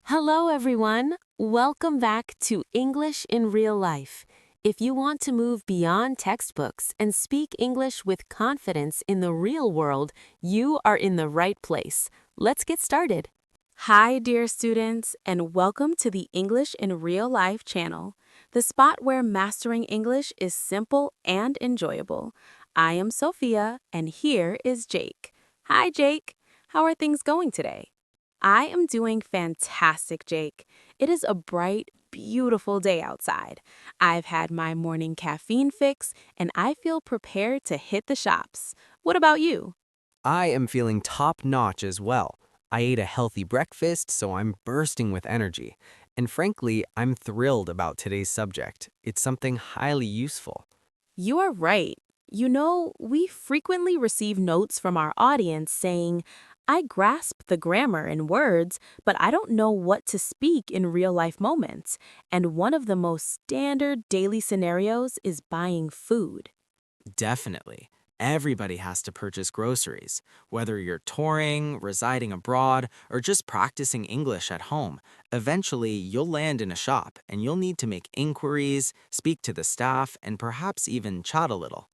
Hello, everyone. Welcome back to English in Real Life. If you want to move beyond textbooks and speak English with confidence in the real world, you are in the right place. Let's get started. Hi, dear students, and welcome to the English in Real Life channel, the spot where mastering English is simple and enjoyable. I am Sophia, and here is Jake. Hi, Jake. How are things going today? I am doing fantastic, Jake. It is a bright, beautiful day outside. I've had my morning caffeine fix, and I feel prepared to hit the shops. What about you? I am feeling top-notch as well. I ate a healthy breakfast, so I'm bursting with energy. And frankly, I'm thrilled about today's subject. It's something highly useful. You are right. We frequently receive notes from our audience saying, I grasp the grammar and words, but I don't know what to speak in real life moments. And one of the most standard daily scenarios is buying food. Definitely. Everybody has to purchase groceries. Whether you're touring, residing abroad, or just practicing English at home, eventually you'll land in a shop and you'll need to make inquiries, speak to the staff, and perhaps even chat a little.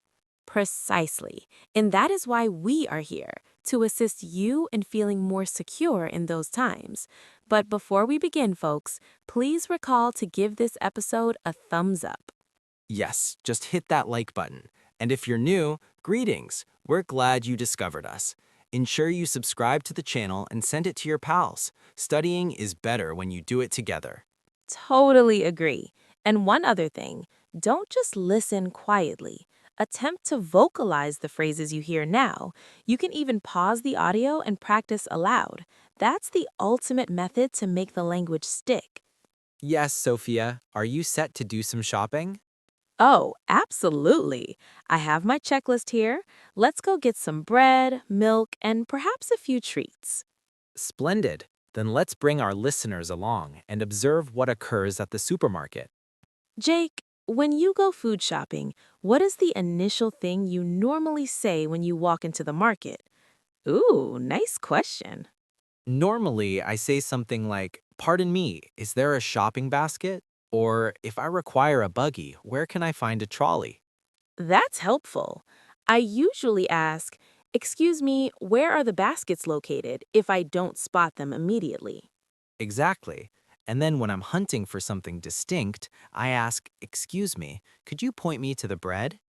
Precisely. And that is why we are here, to assist you in feeling more secure in those times. But before we begin, folks, please recall to give this episode a thumbs up. Yes, just hit that like button. And if you're new, greetings. We're glad you discovered us. Ensure you subscribe to the channel and send it to your pals. Studying is better when you do it together. Totally agree. And one other thing, don't just listen quietly. Attempt to vocalize the phrases you hear now. You can even pause the audio and practice aloud. That's the ultimate method to make the language stick. Yes, Sophia, are you set to do some shopping? Oh, absolutely. I have my checklist here. Let's go get some bread, milk, and perhaps a few treats. Splendid. Then let's bring our listeners along and observe what occurs at the supermarket. Jake, when you go food shopping, what is the initial thing you normally say when you walk into the market? Ooh, nice question. Normally, I say something like, "Pardon me, is there a shopping basket?" Or, "If I require a buggy, where can I find a trolley?" That's helpful. I usually ask, excuse me, where are the baskets located if I don't spot them immediately? Exactly. And then when I'm hunting for something distinct, I ask, "Excuse me, could you point me to the bread?"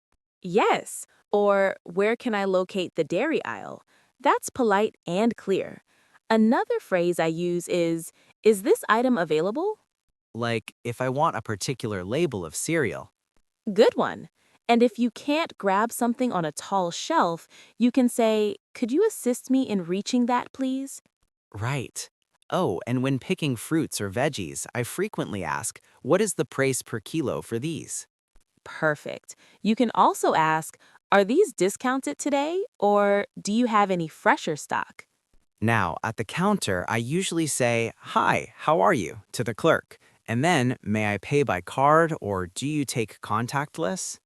Yes, or where can I locate the dairy aisle? That's polite and clear. Another phrase I use is this item available? Like, if I want a particular label of cereal. Good one. And if you can't grab something on a tall shelf, you can say, could you assist me in reaching that, please? Right. Oh, and when picking fruits or veggies, I frequently ask, "What is the price per kilo for these?" Perfect. You can also ask, are these discounted today, or do you have any fresher stock? Now, at the counter, I usually say, "Hi, how are you?" to the clerk. And then, "May I pay by card or do you take contactless?"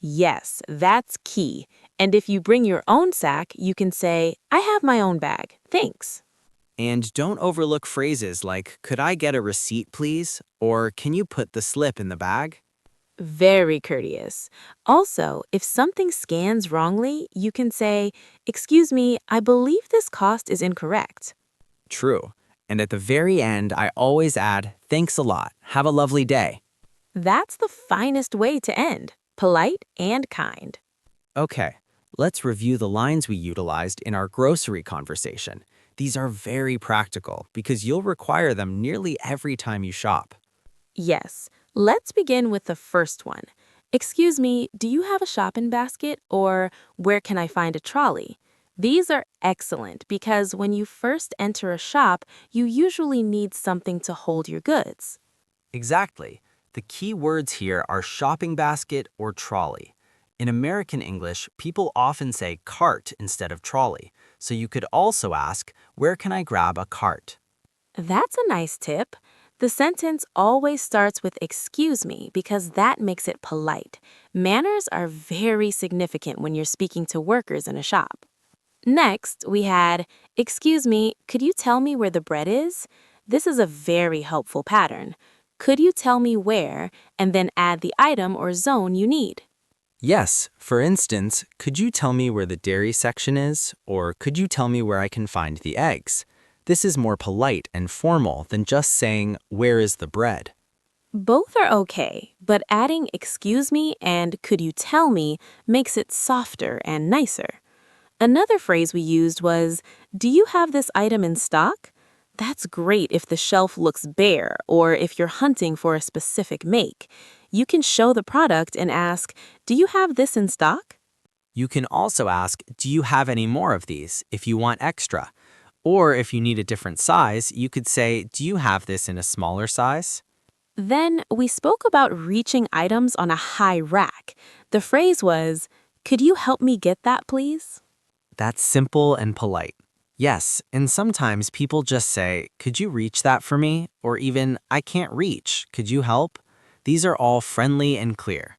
Yes, that's key. And if you bring your own sack, you can say, I have my own bag. Thanks. And don't overlook phrases like, "Could I get a receipt, please?" Or, "Can you put the slip in the bag?" Very courteous. Also, if something scans wrongly, you can say, excuse me, I believe this cost is incorrect. True. And at the very end, I always add, "Thanks a lot. Have a lovely day." That's the finest way to end, polite and kind. Okay, let's review the lines we utilized in our grocery conversation. These are very practical because you'll require them nearly every time you shop. Yes, let's begin with the first one. Excuse me, do you have a shopping basket or where can I find a trolley? These are excellent because when you first enter a shop, you usually need something to hold your goods. Exactly. The key words here are shopping basket or trolley. In American English, people often say cart instead of trolley, so you could also ask, "Where can I grab a cart?" That's a nice tip. The sentence always starts with excuse me because that makes it polite. Manners are very significant when you're speaking to workers in a shop. Next, we had, excuse me, could you tell me where the bread is? This is a very helpful pattern. Could you tell me where, and then add the item or zone you need? Yes, for instance, could you tell me where the dairy section is? Or could you tell me where I can find the eggs? This is more polite and formal than just saying, where is the bread? Both are okay, but adding excuse me and could you tell me makes it softer and nicer. Another phrase we used was, do you have this item in stock? That's great if the shelf looks bare or if you're hunting for a specific make. You can show the product and ask, do you have this in stock? You can also ask, do you have any more of these if you want extra? Or if you need a different size, you could say, do you have this in a smaller size? Then we spoke about reaching items on a high rack. The phrase was, could you help me get that, please? That's simple and polite. Yes, and sometimes people just say, could you reach that for me? Or even, I can't reach, could you help? These are all friendly and clear.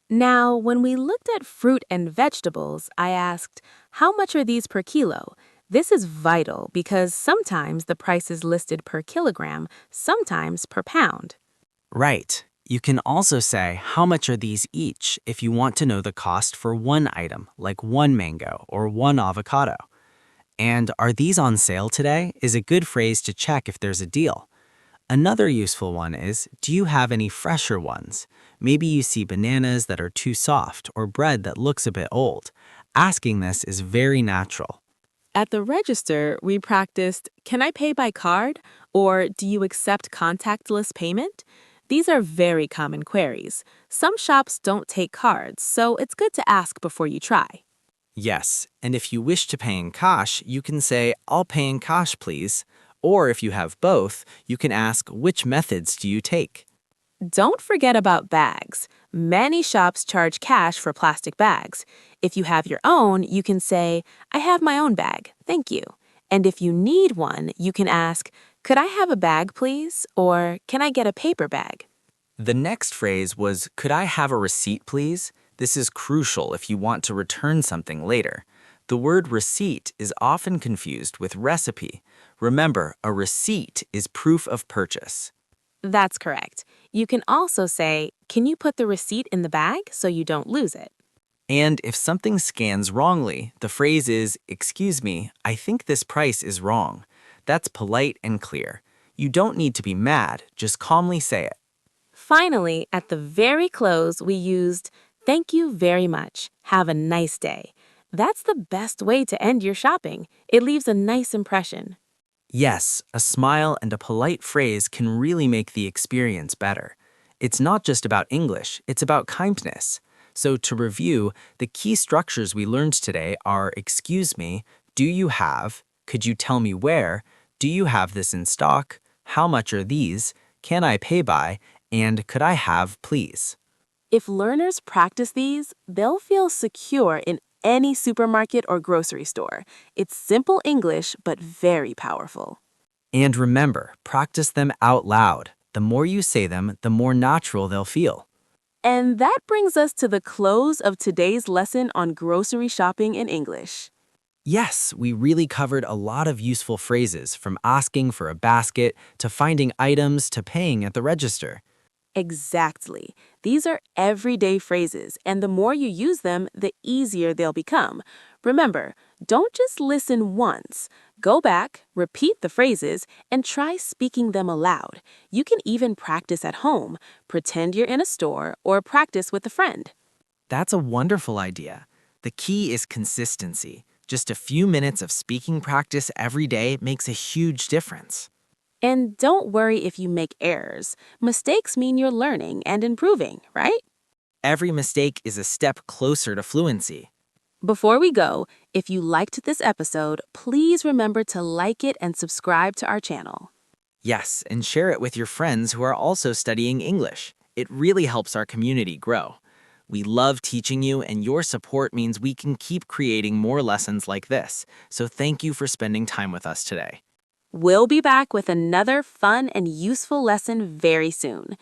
Now, when we looked at fruit and vegetables, I asked, how much are these per kilo? This is vital because sometimes the price is listed per kilogram, sometimes per pound. Right. You can also say, how much are these each if you want to know the cost for one item, like one mango or one avocado. And are these on sale today is a good phrase to check if there's a deal. Another useful one is, do you have any fresher ones? Maybe you see bananas that are too soft or bread that looks a bit old. Asking this is very natural. At the register, we practiced, can I pay by card? Or do you accept contactless payment? These are very common queries. Some shops don't take cards, so it's good to ask before you try. Yes, and if you wish to pay in cash, you can say, I'll pay in cash, please. Or if you have both, you can ask, which methods do you take? Don't forget about bags. Many shops charge cash for plastic bags. If you have your own, you can say, I have my own bag, thank you. And if you need one, you can ask, could I have a bag, please? Or can I get a paper bag? The next phrase was, could I have a receipt, please? This is crucial if you want to return something later. The word receipt is often confused with recipe. Remember, a receipt is proof of purchase. That's correct. You can also say, can you put the receipt in the bag so you don't lose it? And if something scans wrongly, the phrase is, excuse me, I think this price is wrong. That's polite and clear. You don't need to be mad, just calmly say it. Finally, at the very close, we used, thank you very much. Have a nice day. That's the best way to end your shopping. It leaves a nice impression. Yes, a smile and a polite phrase can really make the experience better. It's not just about English, it's about kindness. So to review, the key structures we learned today are excuse me, do you have, could you tell me where, do you have this in stock, how much are these, can I pay by, and could I have, please. If learners practice these, they'll feel secure in any supermarket or grocery store. It's simple English, but very powerful. And remember, practice them out loud. The more you say them, the more natural they'll feel. And that brings us to the close of today's lesson on grocery shopping in English. Yes, we really covered a lot of useful phrases, from asking for a basket to finding items to paying at the register. Exactly. These are everyday phrases, and the more you use them, the easier they'll become. Remember, don't just listen once. Go back, repeat the phrases, and try speaking them aloud. You can even practice at home, pretend you're in a store, or practice with a friend. That's a wonderful idea. The key is consistency. Just a few minutes of speaking practice every day makes a huge difference. And don't worry if you make errors. Mistakes mean you're learning and improving, right? Every mistake is a step closer to fluency. Before we go, if you liked this episode, please remember to like it and subscribe to our channel. Yes, and share it with your friends who are also studying English. It really helps our community grow. We love teaching you, and your support means we can keep creating more lessons like this. So thank you for spending time with us today. We'll be back with another fun and useful lesson very soon.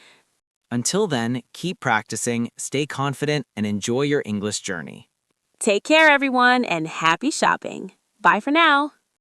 Until then, keep practicing, stay confident, and enjoy your English journey. Take care, everyone, and happy shopping. Bye for now.